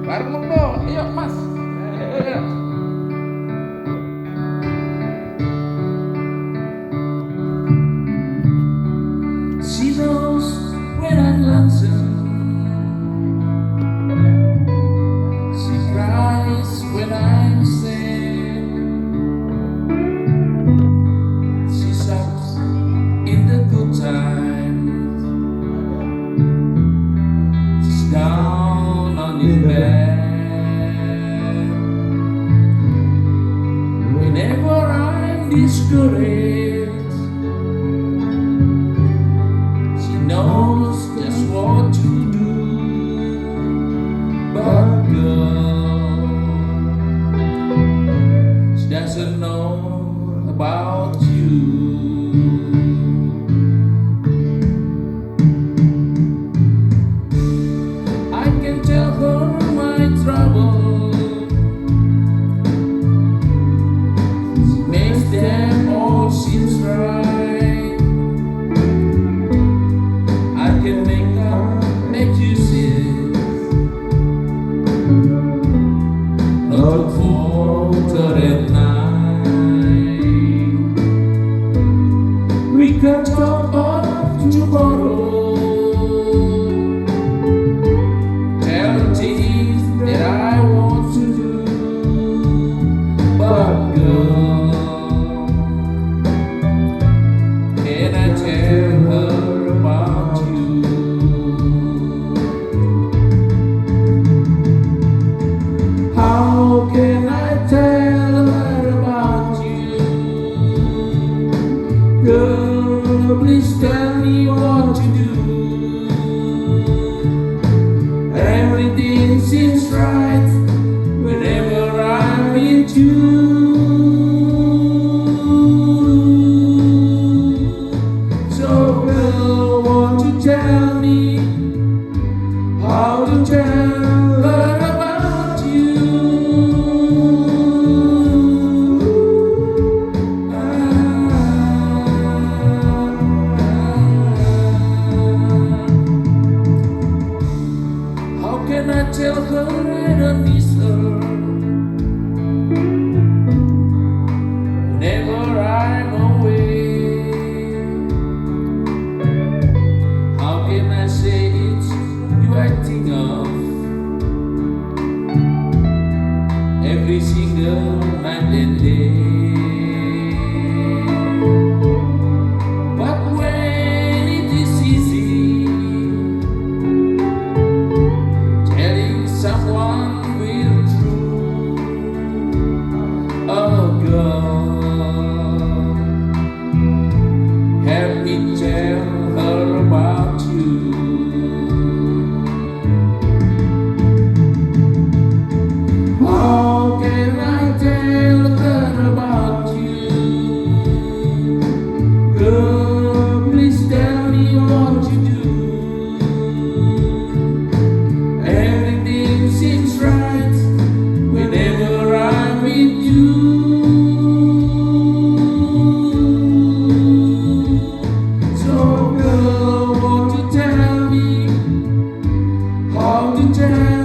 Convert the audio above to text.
Bareng dong, ayo mas. Ayo. She knows when I'm lonesome. She cries when I'm sad. She sucks in the good times. She's down on the bed. Whenever I'm discouraged, she knows just what to do. But girl, she doesn't know about you. I can tell her my trouble. She makes them all seems right. I can make her excuses not to falter at night. We can talk of tomorrow. Tell the things that I want to do. But girl, can I tell her about you? How can I tell her about you? Girl, please tell me what to do. Everything seems right whenever I'm with you. So girl, won't you tell me how to tell her about you? How can I tell her I don't miss her? Whenever I'm away, how can I say it's you I think of every single night and day? But when it is easy telling someone we're true, oh girl, help me tell her about you. How can I tell her about you? Girl, please tell me what to do. Everything seems right whenever I'm with you. So girl, won't you tell me how to tell